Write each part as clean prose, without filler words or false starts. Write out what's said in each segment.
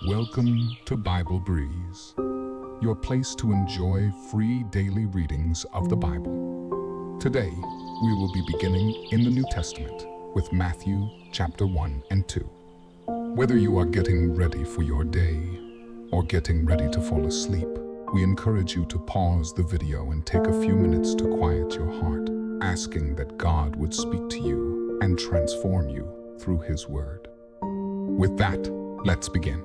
Welcome to Bible Breeze, your place to enjoy free daily readings of the Bible. Today, we will be beginning in the New Testament with Matthew chapter 1 and 2. Whether you are getting ready for your day or getting ready to fall asleep, we encourage you to pause the video and take a few minutes to quiet your heart, asking that God would speak to you and transform you through His Word. With that, let's begin.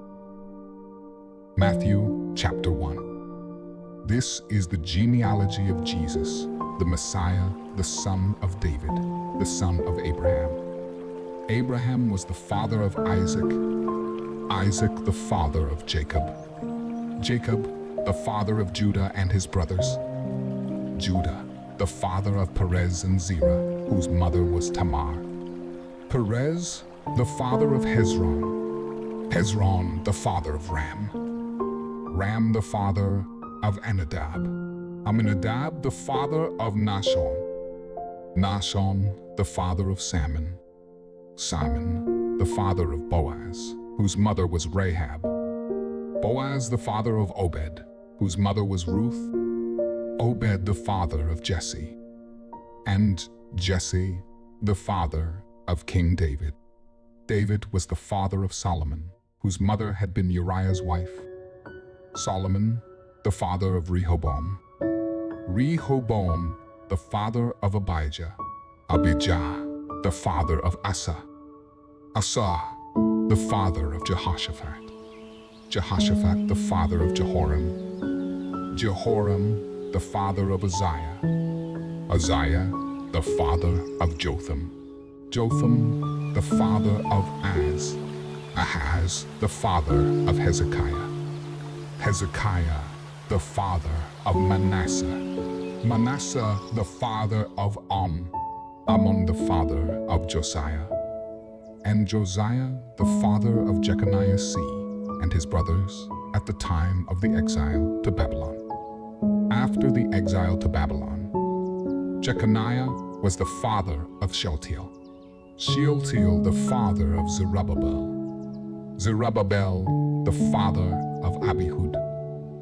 Matthew chapter 1. This is the genealogy of Jesus, the Messiah, the son of David, the son of Abraham. Abraham was the father of Isaac, Isaac the father of Jacob, Jacob the father of Judah and his brothers, Judah the father of Perez and Zerah, whose mother was Tamar, Perez the father of Hezron, Hezron the father of Ram, Ram the father of Amminadab, Amminadab the father of Nahshon, Nahshon the father of Salmon, Salmon the father of Boaz, whose mother was Rahab, Boaz the father of Obed, whose mother was Ruth, Obed the father of Jesse, and Jesse the father of King David. David was the father of Solomon, whose mother had been Uriah's wife, Solomon the father of Rehoboam, Rehoboam the father of Abijah, Abijah the father of Asa, Asa the father of Jehoshaphat, Jehoshaphat the father of Jehoram, Jehoram the father of Uzziah, Uzziah the father of Jotham, Jotham the father of Ahaz, Ahaz the father of Hezekiah, Hezekiah the father of Manasseh, Manasseh the father of Ammon the father of Josiah, and Josiah the father of Jeconiah and his brothers at the time of the exile to Babylon. After the exile to Babylon, Jeconiah was the father of Shealtiel, Shealtiel the father of Zerubbabel, Zerubbabel the father of Abihud,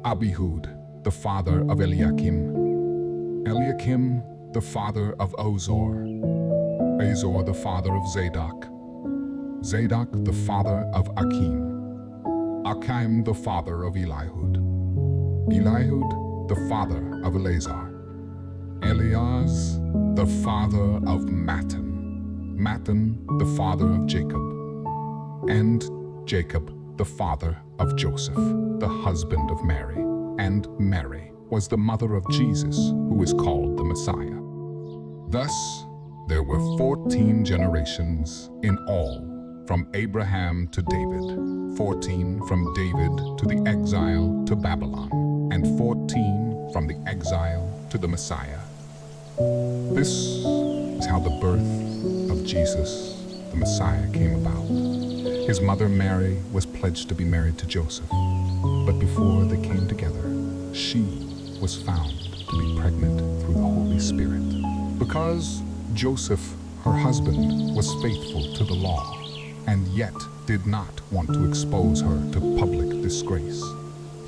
Abihud the father of Eliakim, Eliakim the father of Azor, Azor the father of Zadok, Zadok the father of Achim, Achim the father of Eliud, Eliud the father of Eleazar, Eleaz the father of Mattan, Mattan the father of Jacob, and Jacob the father of Joseph, the husband of Mary, and Mary was the mother of Jesus, who is called the Messiah. Thus, there were 14 generations in all, from Abraham to David, 14 from David to the exile to Babylon, and 14 from the exile to the Messiah. This is how the birth of Jesus, the Messiah, came about. His mother Mary was pledged to be married to Joseph, but before they came together, she was found to be pregnant through the Holy Spirit. Because Joseph, her husband, was faithful to the law, and yet did not want to expose her to public disgrace,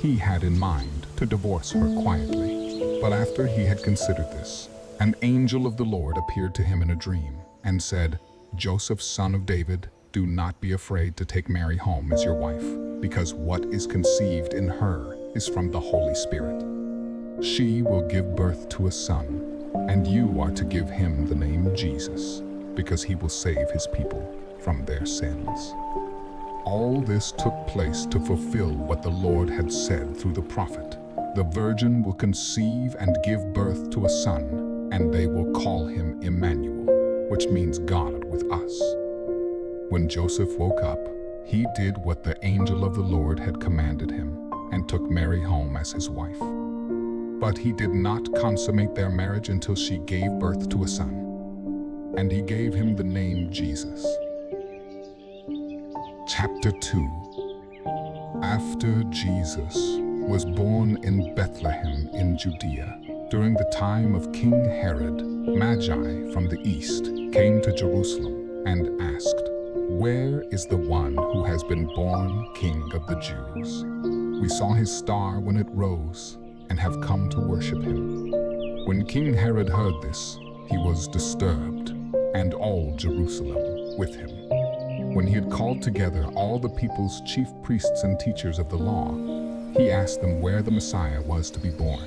he had in mind to divorce her quietly. But after he had considered this, an angel of the Lord appeared to him in a dream and said, "Joseph, son of David, do not be afraid to take Mary home as your wife, because what is conceived in her is from the Holy Spirit. She will give birth to a son, and you are to give him the name Jesus, because he will save his people from their sins." All this took place to fulfill what the Lord had said through the prophet. The virgin will conceive and give birth to a son, and they will call him Emmanuel, which means God with us. When Joseph woke up, he did what the angel of the Lord had commanded him, and took Mary home as his wife. But he did not consummate their marriage until she gave birth to a son, and he gave him the name Jesus. Chapter 2. After Jesus was born in Bethlehem in Judea, during the time of King Herod, Magi from the east came to Jerusalem and asked, "Where is the one who has been born King of the Jews? We saw his star when it rose and have come to worship him." When King Herod heard this, he was disturbed, and all Jerusalem with him. When he had called together all the people's chief priests and teachers of the law, he asked them where the Messiah was to be born.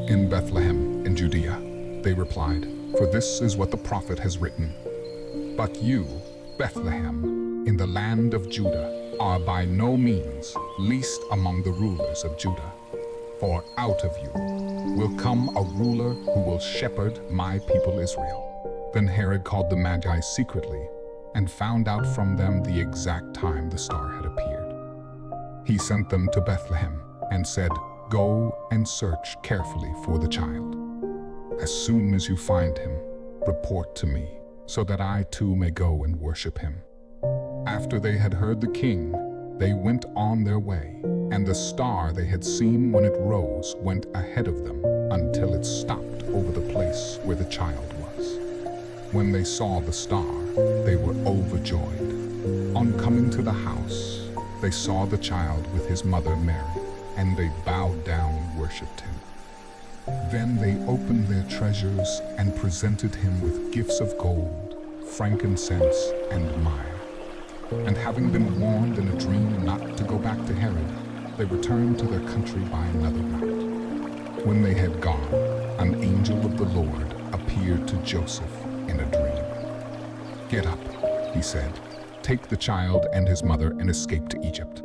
"In Bethlehem, in Judea," they replied, "for this is what the prophet has written. But you, Bethlehem, in the land of Judah, are by no means least among the rulers of Judah. For out of you will come a ruler who will shepherd my people Israel." Then Herod called the Magi secretly and found out from them the exact time the star had appeared. He sent them to Bethlehem and said, "Go and search carefully for the child. As soon as you find him, report to me, so that I too may go and worship him." After they had heard the king, they went on their way, and the star they had seen when it rose went ahead of them until it stopped over the place where the child was. When they saw the star, they were overjoyed. On coming to the house, they saw the child with his mother Mary, and they bowed down and worshipped him. Then they opened their treasures and presented him with gifts of gold, frankincense, and myrrh. And having been warned in a dream not to go back to Herod, they returned to their country by another route. When they had gone, an angel of the Lord appeared to Joseph in a dream. "Get up," he said, "take the child and his mother and escape to Egypt.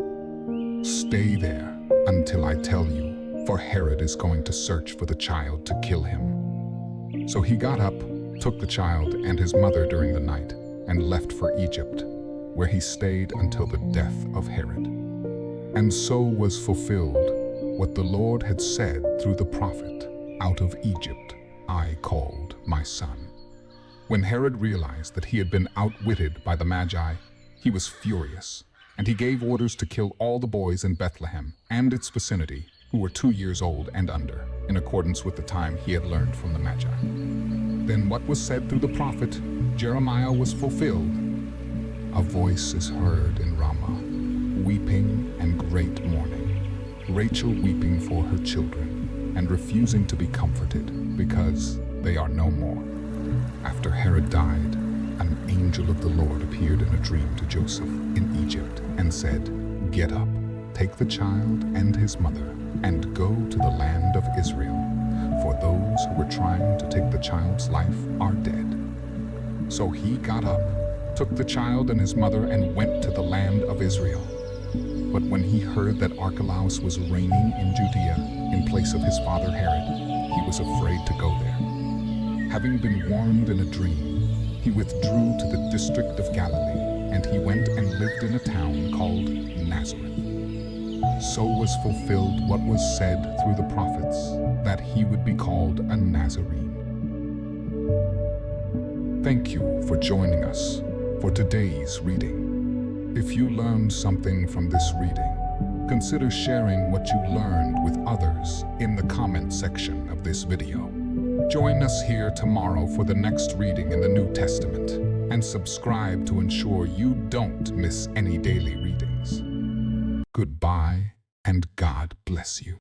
Stay there until I tell you, for Herod is going to search for the child to kill him." So he got up, took the child and his mother during the night, and left for Egypt, where he stayed until the death of Herod. And so was fulfilled what the Lord had said through the prophet, "Out of Egypt I called my son." When Herod realized that he had been outwitted by the Magi, he was furious, and he gave orders to kill all the boys in Bethlehem and its vicinity who were 2 years old and under, in accordance with the time he had learned from the Magi. Then what was said through the prophet Jeremiah was fulfilled. "A voice is heard in Ramah, weeping and great mourning, Rachel weeping for her children and refusing to be comforted because they are no more." After Herod died, an angel of the Lord appeared in a dream to Joseph in Egypt and said, "Get up, take the child and his mother, and go to the land of Israel, for those who were trying to take the child's life are dead." So he got up, took the child and his mother, and went to the land of Israel. But when he heard that Archelaus was reigning in Judea in place of his father Herod, he was afraid to go there. Having been warned in a dream, he withdrew to the district of Galilee, and he went and lived in a town called Nazareth. So was fulfilled what was said through the prophets, that he would be called a Nazarene. Thank you for joining us for today's reading. If you learned something from this reading, consider sharing what you learned with others in the comment section of this video. Join us here tomorrow for the next reading in the New Testament, and subscribe to ensure you don't miss any daily readings. Goodbye, and God bless you.